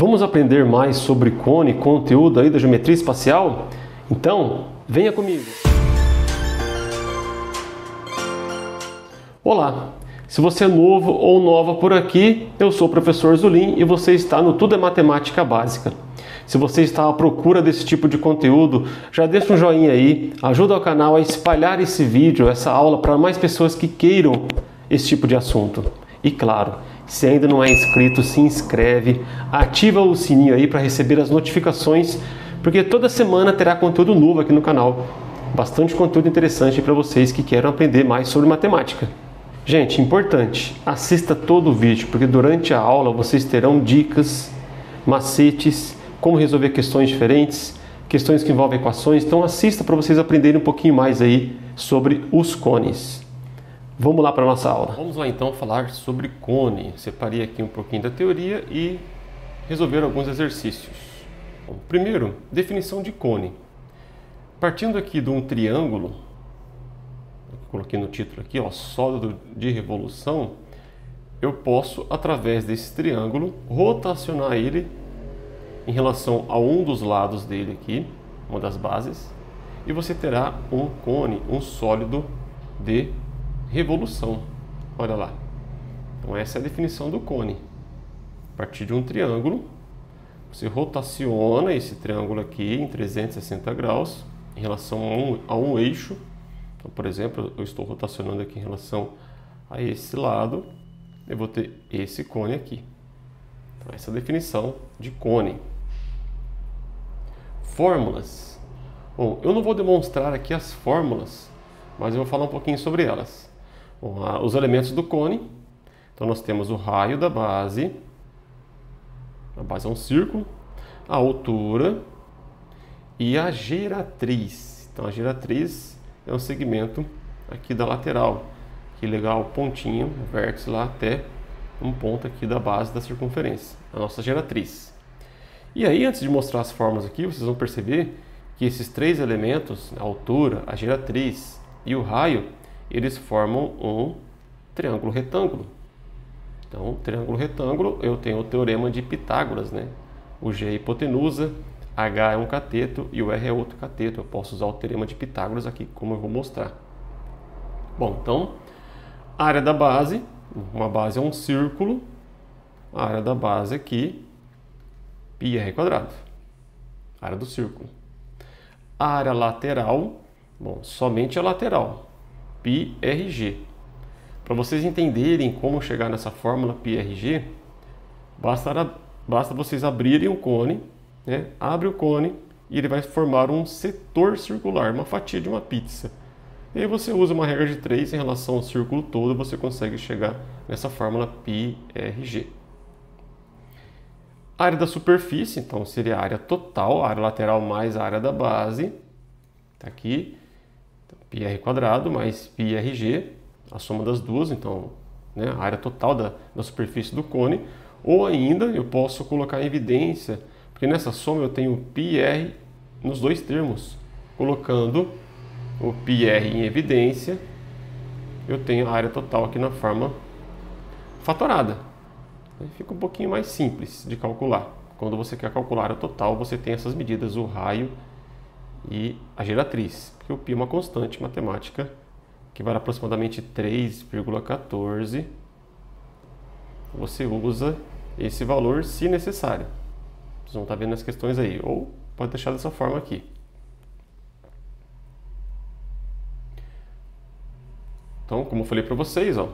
Vamos aprender mais sobre cone, conteúdo aí da geometria espacial? Então, venha comigo! Olá! Se você é novo ou nova por aqui, eu sou o professor Zulin e você está no Tudo é Matemática Básica. Se você está à procura desse tipo de conteúdo, já deixa um joinha aí, ajuda o canal a espalhar esse vídeo, essa aula para mais pessoas que queiram esse tipo de assunto. E claro, se ainda não é inscrito, se inscreve, ativa o sininho aí para receber as notificações, porque toda semana terá conteúdo novo aqui no canal. Bastante conteúdo interessante para vocês que querem aprender mais sobre matemática. Gente, importante, assista todo o vídeo, porque durante a aula vocês terão dicas, macetes, como resolver questões diferentes, questões que envolvem equações, então assista para vocês aprenderem um pouquinho mais aí sobre os cones. Vamos lá para a nossa aula. Vamos lá então falar sobre cone. Separei aqui um pouquinho da teoria e resolver alguns exercícios. Bom, primeiro, definição de cone. Partindo aqui de um triângulo, coloquei no título aqui, ó, sólido de revolução, eu posso, através desse triângulo, rotacionar ele em relação a um dos lados dele aqui, uma das bases, e você terá um cone, um sólido de revolução. Olha lá. Então essa é a definição do cone. A partir de um triângulo, você rotaciona esse triângulo aqui em 360 graus em relação a um eixo. Então, por exemplo, eu estou rotacionando aqui em relação a esse lado, eu vou ter esse cone aqui. Então, essa é a definição de cone. Fórmulas. Bom, eu não vou demonstrar aqui as fórmulas, mas eu vou falar um pouquinho sobre elas. Bom, os elementos do cone. Então, nós temos o raio da base. A base é um círculo. A altura e a geratriz. Então, a geratriz é um segmento aqui da lateral, que liga o pontinho, o vértice lá até um ponto aqui da base da circunferência, a nossa geratriz. E aí, antes de mostrar as fórmulas aqui, vocês vão perceber que esses três elementos, a altura, a geratriz e o raio, eles formam um triângulo retângulo. Então, triângulo retângulo, eu tenho o teorema de Pitágoras, né? O G é hipotenusa, H é um cateto e o R é outro cateto. Eu posso usar o teorema de Pitágoras aqui, como eu vou mostrar. Bom, então, a área da base, uma base é um círculo, a área da base aqui, πr², a área do círculo. A área lateral, bom, somente a lateral, πrg. Para vocês entenderem como chegar nessa fórmula πrg, basta vocês abrirem o cone, né? Abre o cone e ele vai formar um setor circular, uma fatia de uma pizza. E aí você usa uma regra de 3 em relação ao círculo todo, você consegue chegar nessa fórmula πrg. A área da superfície, então, seria a área total, a área lateral mais a área da base. Está aqui, então, πr² mais πrg, a soma das duas, então, né, a área total da superfície do cone. Ou ainda, eu posso colocar em evidência, porque nessa soma eu tenho πr nos dois termos. Colocando o πr em evidência, eu tenho a área total aqui na forma fatorada. Fica um pouquinho mais simples de calcular. Quando você quer calcular a área total, você tem essas medidas, o raio e a geratriz. Porque o π é uma constante matemática que vale aproximadamente 3,14. Você usa esse valor se necessário. Vocês vão estar vendo as questões aí, ou pode deixar dessa forma aqui. Então, como eu falei para vocês, ó,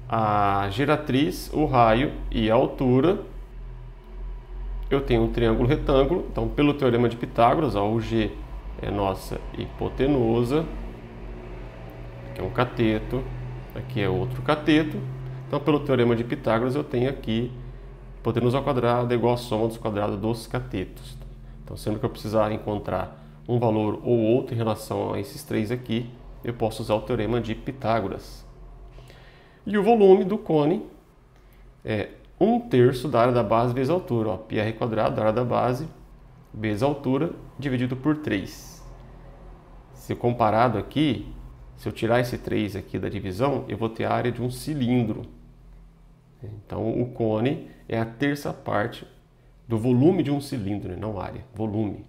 a geratriz, o raio e a altura, eu tenho um triângulo retângulo. Então, pelo teorema de Pitágoras, ó, o G é nossa hipotenusa, aqui é um cateto, aqui é outro cateto. Então, pelo teorema de Pitágoras, eu tenho aqui hipotenusa ao quadrado é igual a soma dos quadrados dos catetos. Então, sempre que eu precisar encontrar um valor ou outro em relação a esses três aqui, eu posso usar o teorema de Pitágoras. E o volume do cone é 1/3 da área da base vezes a altura. πr² da área da base vezes a altura dividido por 3. Se comparado aqui, se eu tirar esse 3 aqui da divisão, eu vou ter a área de um cilindro. Então, o cone é a terça parte do volume de um cilindro, não área, volume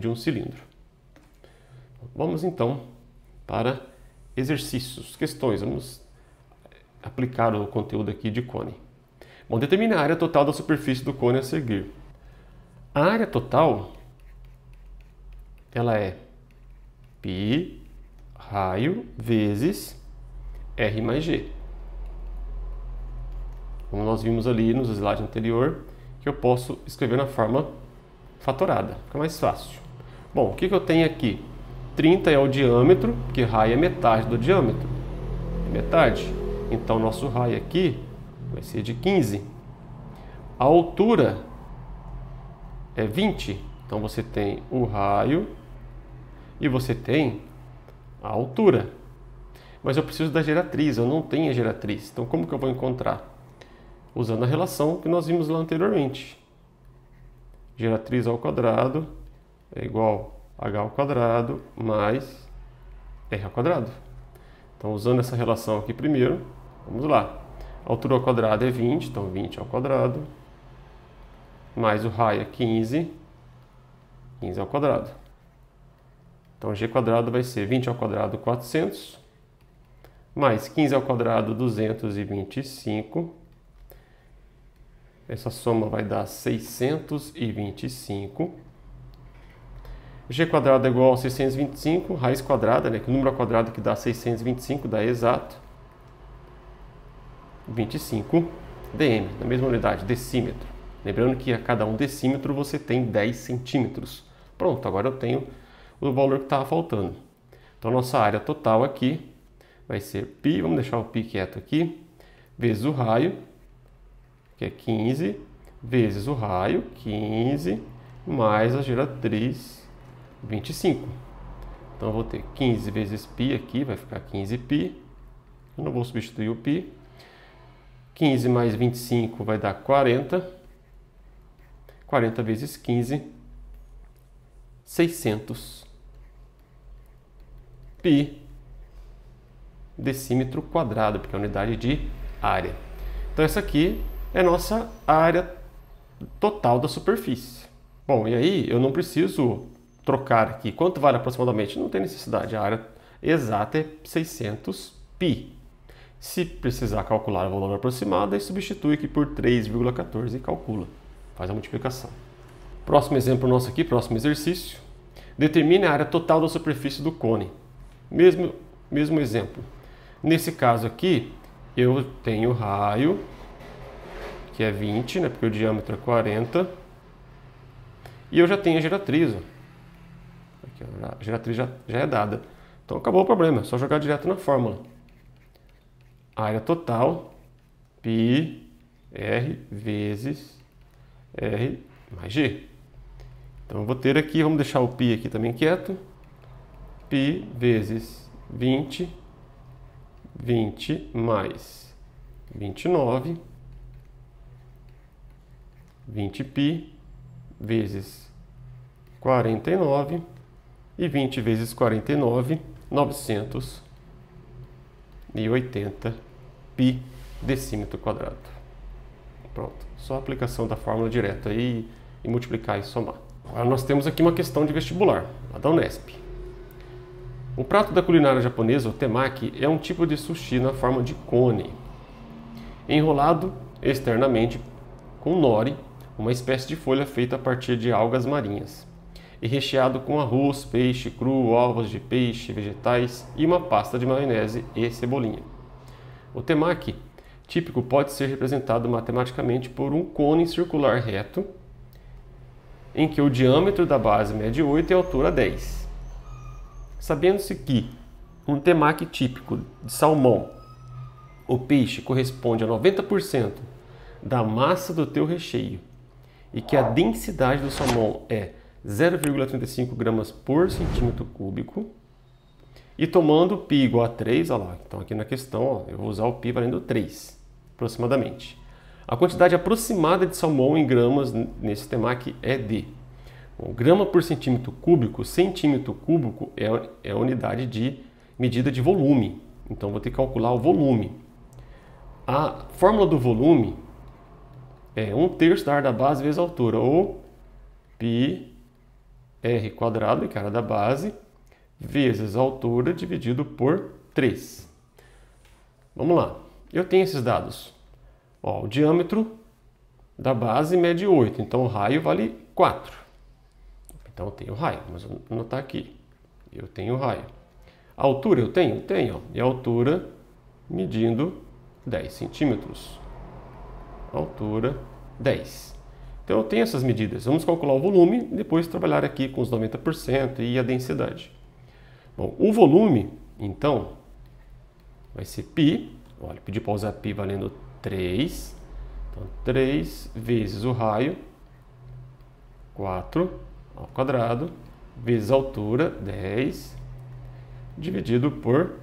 de um cilindro. Vamos então para exercícios, questões. Vamos aplicar o conteúdo aqui de cone. Bom, determine a área total da superfície do cone a seguir. A área total, ela é π raio vezes R mais G. Como nós vimos ali nos slides anterior, que eu posso escrever na forma fatorada, fica mais fácil. Bom, o que eu tenho aqui? 30 é o diâmetro, porque raio é metade do diâmetro. É metade. Então, nosso raio aqui vai ser de 15. A altura é 20. Então, você tem o raio e você tem a altura. Mas eu preciso da geratriz, eu não tenho a geratriz. Então, como que eu vou encontrar? Usando a relação que nós vimos lá anteriormente. Geratriz ao quadrado é igual a h ao quadrado mais r ao quadrado. Então, usando essa relação aqui primeiro, vamos lá. A altura ao quadrado é 20, então 20 ao quadrado, mais o raio é 15, 15 ao quadrado. Então, g quadrado vai ser 20 ao quadrado, 400, mais 15 ao quadrado, 225. Essa soma vai dar 625. G quadrado é igual a 625, raiz quadrada, né? Que o número ao quadrado que dá 625, dá exato 25 dm, na mesma unidade, decímetro. Lembrando que a cada um decímetro você tem 10 centímetros. Pronto, agora eu tenho o valor que estava faltando. Então, nossa área total aqui vai ser π, vamos deixar o π quieto aqui, vezes o raio, que é 15, vezes o raio, 15, mais a geratriz, 25. Então, eu vou ter 15 vezes π aqui, vai ficar 15π. Eu não vou substituir o π. 15 mais 25 vai dar 40. 40 vezes 15, 600 π decímetro quadrado, porque é a unidade de área. Então, essa aqui é a nossa área total da superfície. Bom, e aí eu não preciso trocar aqui. Quanto vale aproximadamente? Não tem necessidade. A área exata é 600 π. Se precisar calcular o valor aproximado, aí substitui aqui por 3,14 e calcula. Faz a multiplicação. Próximo exemplo nosso aqui, próximo exercício. Determine a área total da superfície do cone. Mesmo exemplo. Nesse caso aqui, eu tenho raio, que é 20, né, porque o diâmetro é 40. E eu já tenho a geratriz. Aqui, a geratriz já é dada. Então acabou o problema, é só jogar direto na fórmula. Área total, π, R vezes R mais G. Então eu vou ter aqui, vamos deixar o π aqui também quieto. π vezes 20, 20 mais 29, 20π vezes 49 e 20 vezes 49, 980 π decímetro quadrado. Pronto, só a aplicação da fórmula direta aí e multiplicar e somar. Agora nós temos aqui uma questão de vestibular, a da Unesp. O prato da culinária japonesa, o temaki, é um tipo de sushi na forma de cone, enrolado externamente com nori, uma espécie de folha feita a partir de algas marinhas, e recheado com arroz, peixe cru, ovos de peixe, vegetais e uma pasta de maionese e cebolinha. O temaki típico pode ser representado matematicamente por um cone circular reto, em que o diâmetro da base mede 8 e a altura 10. Sabendo-se que um temaki típico de salmão, o peixe, corresponde a 90% da massa do teu recheio e que a densidade do salmão é 0,35 gramas por centímetro cúbico, e tomando π igual a 3, olha lá, então aqui na questão ó, eu vou usar o π valendo 3, aproximadamente. A quantidade aproximada de salmão em gramas nesse temaki é de grama por centímetro cúbico é a unidade de medida de volume. Então, vou ter que calcular o volume. A fórmula do volume é 1/3 da área da base vezes a altura, ou πr², que é a área da base, vezes a altura dividido por 3. Vamos lá, eu tenho esses dados. Ó, o diâmetro da base mede 8, então o raio vale 4. Então eu tenho raio, mas vou anotar aqui. Eu tenho raio. A altura eu tenho? Tenho. Ó. E a altura medindo 10 centímetros. Altura 10. Então eu tenho essas medidas. Vamos calcular o volume e depois trabalhar aqui com os 90% e a densidade. Bom, o volume, então, vai ser π. Olha, pedi para usar π valendo 3. Então, 3 vezes o raio, 4 ao quadrado, vezes a altura, 10, dividido por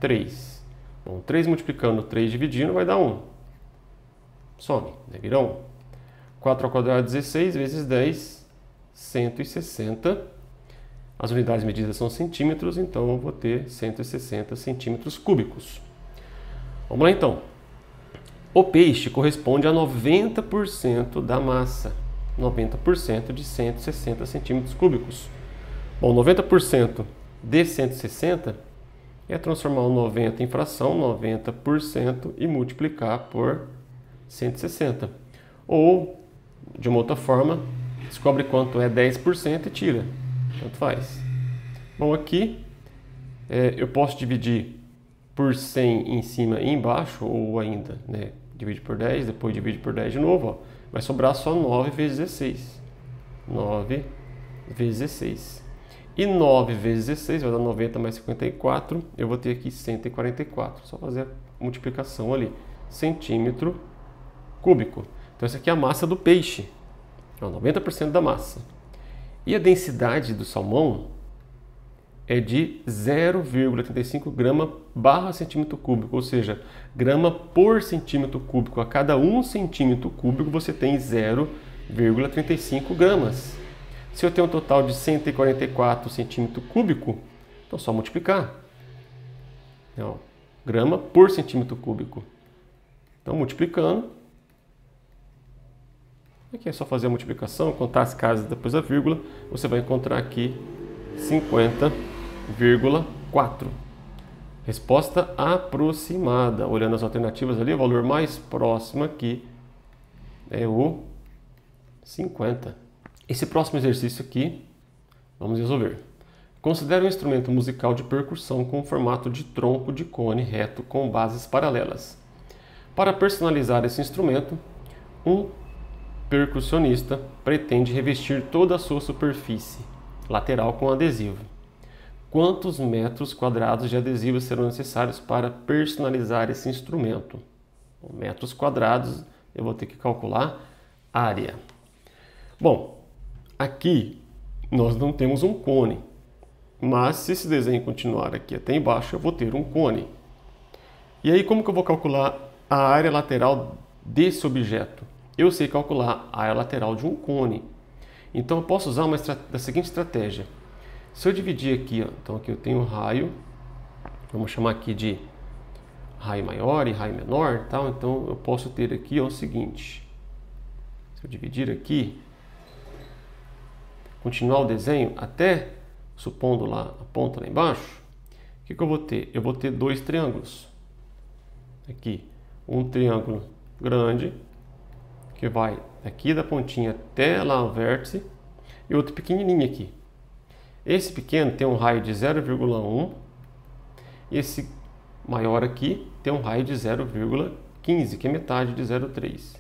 3. Bom, 3 multiplicando, 3 dividindo, vai dar 1. Some, né? Vira 1. 4 ao quadrado, 16, vezes 10, 160. As unidades medidas são centímetros, então eu vou ter 160 centímetros cúbicos. Vamos lá então. O peixe corresponde a 90% da massa. 90% de 160 centímetros cúbicos. Bom, 90% de 160 é transformar o 90 em fração, 90%, e multiplicar por 160. Ou, de uma outra forma, descobre quanto é 10% e tira. Tanto faz. Bom, aqui eu posso dividir por 100 em cima e embaixo, ou ainda, né, divide por 10, depois divide por 10 de novo, ó. Vai sobrar só 9 vezes 16. 9 vezes 16. E 9 vezes 16 vai dar 90 mais 54. Eu vou ter aqui 144. Só fazer a multiplicação ali. Centímetro cúbico. Então essa aqui é a massa do peixe. É 90% da massa. E a densidade do salmão é de 0,35 grama barra centímetro cúbico, ou seja, grama por centímetro cúbico. A cada 1 centímetro cúbico você tem 0,35 gramas. Se eu tenho um total de 144 centímetro cúbico, então é só multiplicar. Então, grama por centímetro cúbico. Então, multiplicando. Aqui é só fazer a multiplicação, contar as casas depois da vírgula. Você vai encontrar aqui 50,4. Resposta aproximada. Olhando as alternativas ali, o valor mais próximo aqui é o 50. Esse próximo exercício aqui, vamos resolver. Considere um instrumento musical de percussão com formato de tronco de cone reto com bases paralelas. Para personalizar esse instrumento, um percussionista pretende revestir toda a sua superfície lateral com adesivo. Quantos metros quadrados de adesivo serão necessários para personalizar esse instrumento? Metros quadrados, eu vou ter que calcular área. Bom, aqui nós não temos um cone, mas se esse desenho continuar aqui até embaixo, eu vou ter um cone. E aí, como que eu vou calcular a área lateral desse objeto? Eu sei calcular a área lateral de um cone. Então eu posso usar da seguinte estratégia. Se eu dividir aqui, ó, então aqui eu tenho um raio, vamos chamar aqui de raio maior e raio menor, tal. Então eu posso ter aqui ó, o seguinte. Se eu dividir aqui, continuar o desenho até, supondo lá a ponta lá embaixo, o que eu vou ter? Eu vou ter dois triângulos. Aqui, um triângulo grande, que vai aqui da pontinha até lá o vértice, e outro pequenininho aqui. Esse pequeno tem um raio de 0,1, e esse maior aqui tem um raio de 0,15, que é metade de 0,3.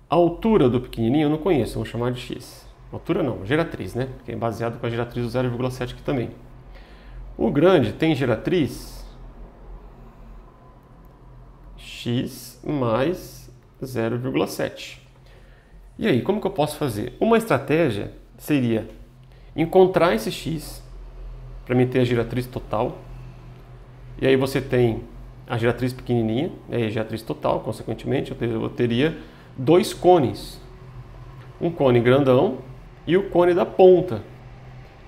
A altura do pequenininho eu não conheço, vamos chamar de x. Altura não, geratriz, né? Que é baseado com a geratriz do 0,7 aqui também. O grande tem geratriz x mais 0,7. E aí, como que eu posso fazer? Uma estratégia seria encontrar esse x para mim ter a geratriz total. E aí você tem a geratriz pequenininha, e aí a geratriz total, consequentemente, eu teria dois cones. Um cone grandão e o cone da ponta.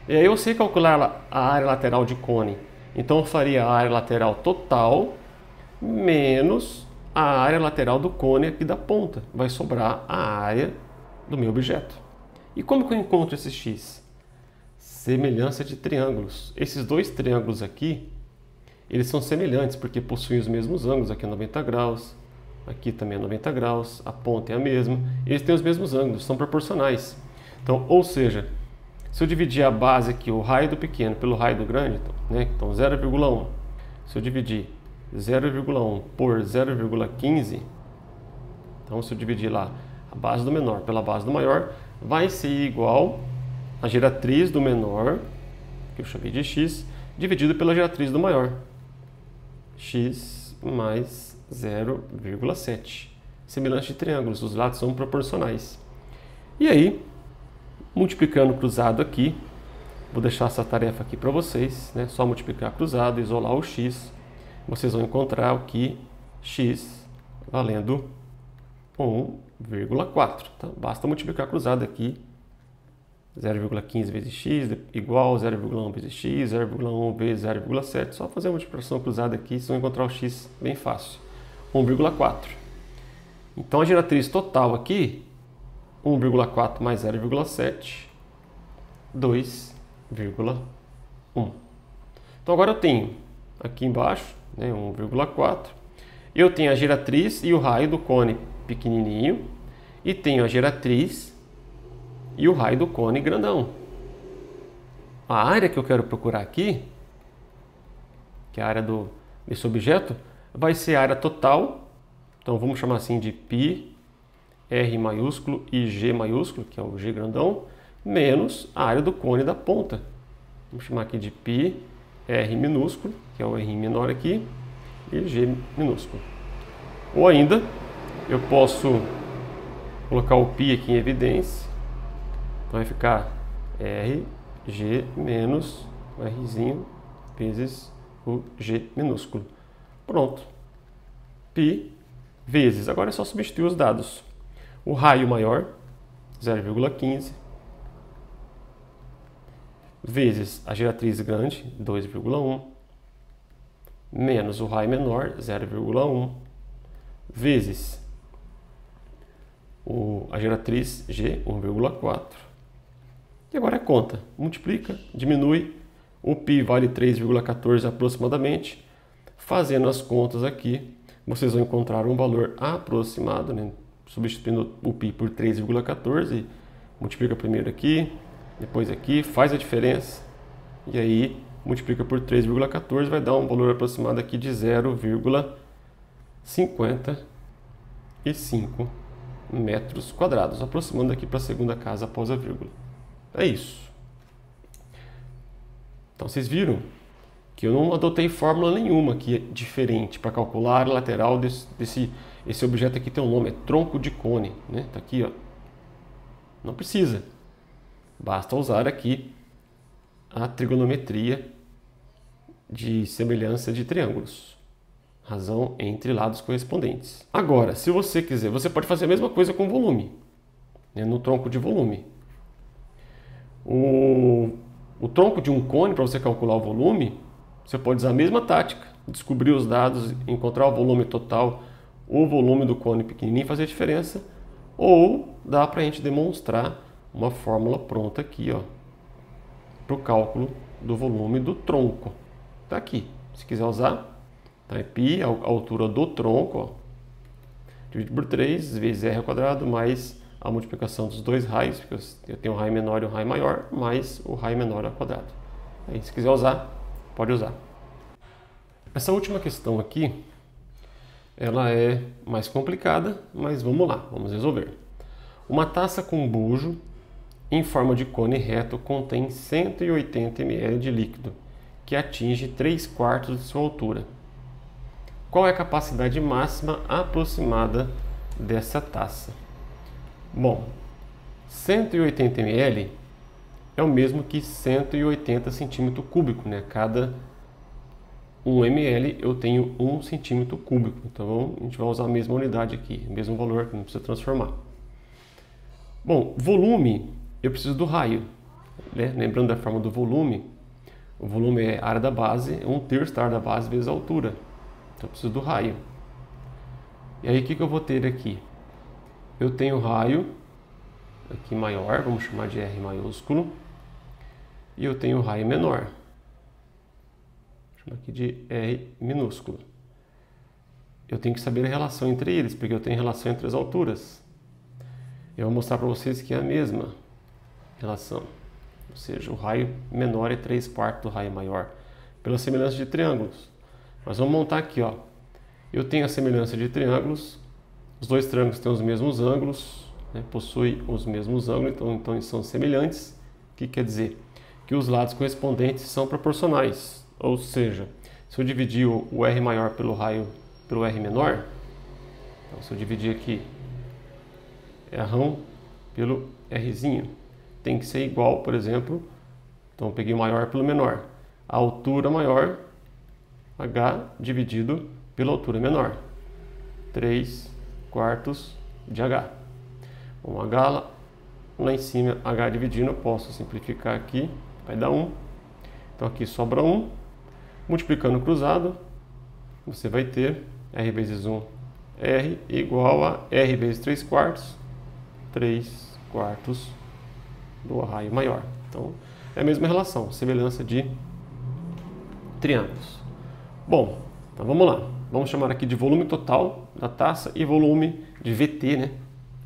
E aí eu sei calcular a área lateral de cone. Então eu faria a área lateral total menos a área lateral do cone aqui da ponta. Vai sobrar a área do meu objeto. E como que eu encontro esse x? Semelhança de triângulos. Esses dois triângulos aqui, eles são semelhantes porque possuem os mesmos ângulos. Aqui é 90 graus, aqui também é 90 graus, a ponta é a mesma. Eles têm os mesmos ângulos, são proporcionais. Então, ou seja, se eu dividir a base aqui, o raio do pequeno, pelo raio do grande, então 0,1. Se eu dividir 0,1 por 0,15, então se eu dividir lá a base do menor pela base do maior, vai ser igual a geratriz do menor, que eu chamei de x, dividido pela geratriz do maior, x mais 0,7. Semelhante de triângulos, os lados são proporcionais. E aí, multiplicando cruzado aqui, vou deixar essa tarefa aqui para vocês, né? Só multiplicar cruzado, isolar o x, vocês vão encontrar o que x valendo 1,4. Tá? Basta multiplicar cruzado aqui, 0,15 vezes x igual 0,1 vezes x, 0,1 vezes 0,7. Só fazer a multiplicação cruzada aqui, vocês vão encontrar o x bem fácil, 1,4. Então a geratriz total aqui, 1,4 mais 0,7, 2,1. Então agora eu tenho aqui embaixo, né, 1,4. Eu tenho a geratriz e o raio do cone pequenininho. E tenho a geratriz e o raio do cone grandão. A área que eu quero procurar aqui, que é a área desse objeto, vai ser a área total. Então vamos chamar assim de π, R maiúsculo e G maiúsculo, que é o G grandão, menos a área do cone da ponta. Vamos chamar aqui de π, R minúsculo, que é o R menor aqui, e G minúsculo. Ou ainda, eu posso colocar o π aqui em evidência. Então vai ficar R, G menos o Rzinho vezes o G minúsculo. Pronto. π vezes, agora é só substituir os dados. O raio maior, 0,15, vezes a geratriz grande, 2,1, menos o raio menor, 0,1, vezes a geratriz G, 1,4. E agora é conta. Multiplica, diminui. O π vale 3,14 aproximadamente. Fazendo as contas aqui, vocês vão encontrar um valor aproximado, né? Substituindo o π por 3,14. Multiplica primeiro aqui, depois aqui, faz a diferença. E aí, multiplica por 3,14, vai dar um valor aproximado aqui de 0,55 metros quadrados, aproximando aqui para a segunda casa após a vírgula. É isso. Então vocês viram que eu não adotei fórmula nenhuma aqui diferente para calcular a área lateral esse objeto aqui tem um nome, é tronco de cone, né? Tá aqui, ó. Não precisa. Basta usar aqui a trigonometria de semelhança de triângulos. Razão entre lados correspondentes. Agora, se você quiser, você pode fazer a mesma coisa com volume, né, no tronco de volume. O tronco de um cone, para você calcular o volume, você pode usar a mesma tática. Descobrir os dados, encontrar o volume total, o volume do cone pequenininho, fazer a diferença. Ou dá para a gente demonstrar uma fórmula pronta aqui, ó, para o cálculo do volume do tronco. Está aqui. Se quiser usar, tá? É π, a altura do tronco, ó, dividido por 3 vezes r ao quadrado, mais a multiplicação dos dois raios, porque eu tenho um raio menor e um raio maior, mais o raio menor ao quadrado. Aí, se quiser usar, pode usar. Essa última questão aqui, ela é mais complicada, mas vamos lá, vamos resolver. Uma taça com bujo em forma de cone reto contém 180 ml de líquido, que atinge 3/4 de sua altura. Qual é a capacidade máxima aproximada dessa taça? Bom, 180 ml é o mesmo que 180 centímetros cúbicos, né? Cada 1 ml eu tenho 1 centímetro cúbico. Então a gente vai usar a mesma unidade aqui, o mesmo valor, que não precisa transformar. Bom, volume, eu preciso do raio, né? Lembrando da forma do volume, o volume é a área da base, 1/3 da área da base vezes a altura. Então eu preciso do raio. E aí o que eu vou ter aqui? Eu tenho raio aqui maior, vamos chamar de R maiúsculo, e eu tenho raio menor, vou chamar aqui de R minúsculo. Eu tenho que saber a relação entre eles, porque eu tenho relação entre as alturas. Eu vou mostrar para vocês que é a mesma relação, ou seja, o raio menor é 3/4 do raio maior, pela semelhança de triângulos. Mas vamos montar aqui, ó. Eu tenho a semelhança de triângulos, os dois triângulos têm os mesmos ângulos, né, possuem os mesmos ângulos, então eles são semelhantes. O que quer dizer? Que os lados correspondentes são proporcionais, ou seja, se eu dividir o R maior pelo R menor, então se eu dividir aqui R pelo Rzinho, tem que ser igual, por exemplo, então eu peguei o maior pelo menor, a altura maior, H dividido pela altura menor, 3/4 de H. Bom, H lá em cima, H dividindo, eu posso simplificar aqui, vai dar 1. Então aqui sobra 1. Multiplicando cruzado, você vai ter R vezes 1, R igual a R vezes 3/4, 3/4 do raio maior. Então é a mesma relação, semelhança de triângulos. Bom, então vamos lá. Vamos chamar aqui de volume total da taça e volume de VT, né?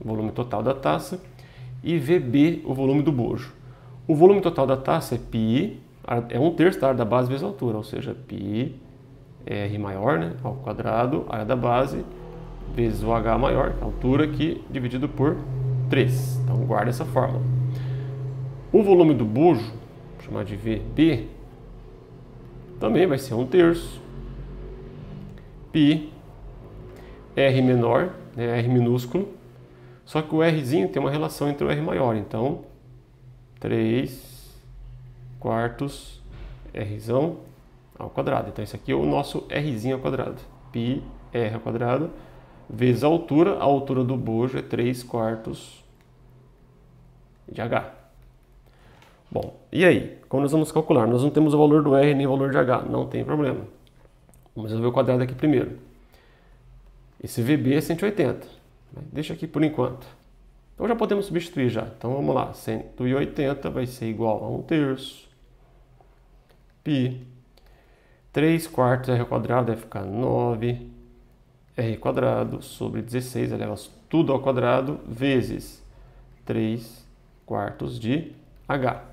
O volume total da taça, e VB, o volume do bojo. O volume total da taça é π, é 1/3 da área da base vezes a altura, ou seja, π R maior, né, ao quadrado, área da base, vezes o H maior, a altura aqui, dividido por 3. Então guarda essa fórmula. O volume do bojo, vou chamar de VB, também vai ser 1/3 π R menor, né, R minúsculo, só que o Rzinho tem uma relação entre o R maior, então 3/4 Rzão ao quadrado. Então esse aqui é o nosso Rzinho ao quadrado, π R ao quadrado, vezes a altura do bojo é 3/4 de H. Bom, e aí? Como nós vamos calcular? Nós não temos o valor do R nem o valor de H, não tem problema. Vamos resolver o quadrado aqui primeiro. Esse VB é 180, deixa aqui por enquanto. Então já podemos substituir já. Então vamos lá, 180 vai ser igual a 1/3 π 3/4 R ao quadrado vai ficar 9 R quadrado sobre 16, eleva tudo ao quadrado, vezes 3/4 de H.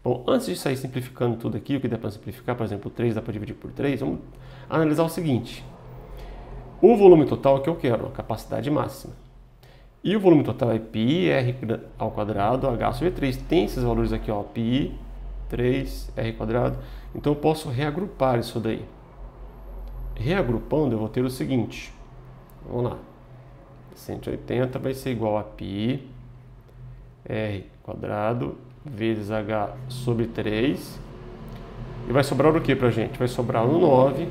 Bom, antes de sair simplificando tudo aqui, o que dá para simplificar, por exemplo, 3 dá para dividir por 3, vamos analisar o seguinte. O volume total que eu quero, a capacidade máxima. E o volume total é π R ao quadrado, H sobre 3. Tem esses valores aqui, ó, π 3 R quadrado. Então eu posso reagrupar isso daí. Reagrupando eu vou ter o seguinte. Vamos lá. 180 vai ser igual a π R quadrado vezes H sobre 3. E vai sobrar o que pra gente? Vai sobrar o 9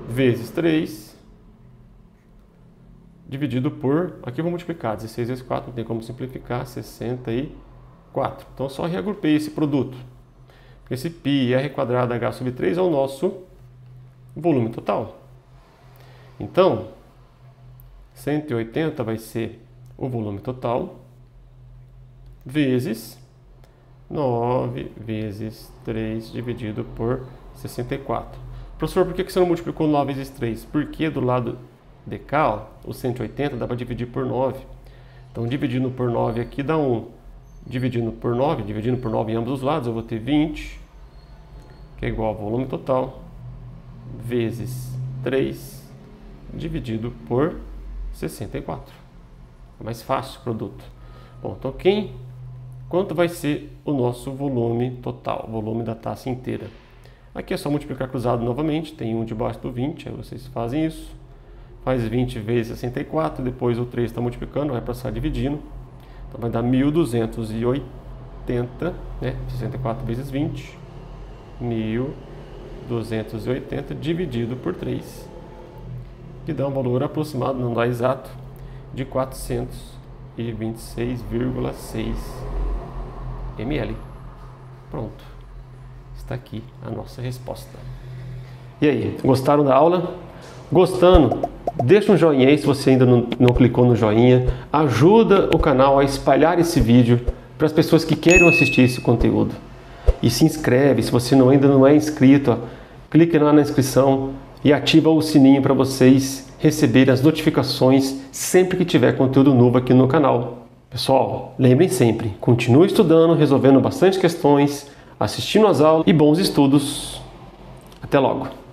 vezes 3 dividido por, aqui eu vou multiplicar, 16 vezes 4, não tem como simplificar, 64. Então eu só reagrupei esse produto. Esse π R quadrado H sobre 3 é o nosso volume total. Então, 180 vai ser o volume total, vezes 9 vezes 3 dividido por 64. Professor, por que você não multiplicou 9 vezes 3? Porque do lado de cá, ó, o 180 dá para dividir por 9. Então, dividindo por 9 aqui dá 1. Dividindo por 9 em ambos os lados, eu vou ter 20, que é igual ao volume total, vezes 3, dividido por 64. É mais fácil o produto. Bom, então quanto vai ser o nosso volume total, o volume da taça inteira? Aqui é só multiplicar cruzado novamente, tem 1 debaixo do 20, aí vocês fazem isso. Faz 20 vezes 64, depois o 3 está multiplicando, vai passar dividindo. Então vai dar 1.280, né? 64 vezes 20, 1.280 dividido por 3, que dá um valor aproximado, não dá exato, de 426,6 ml. Pronto. Está aqui a nossa resposta. E aí, gostaram da aula? Gostando? Deixa um joinha aí se você ainda não clicou no joinha. Ajuda o canal a espalhar esse vídeo para as pessoas que queiram assistir esse conteúdo. E se inscreve, se você ainda não é inscrito, ó, clique lá na inscrição e ativa o sininho para vocês receberem as notificações sempre que tiver conteúdo novo aqui no canal. Pessoal, lembrem sempre, continue estudando, resolvendo bastante questões, assistindo às aulas e bons estudos. Até logo!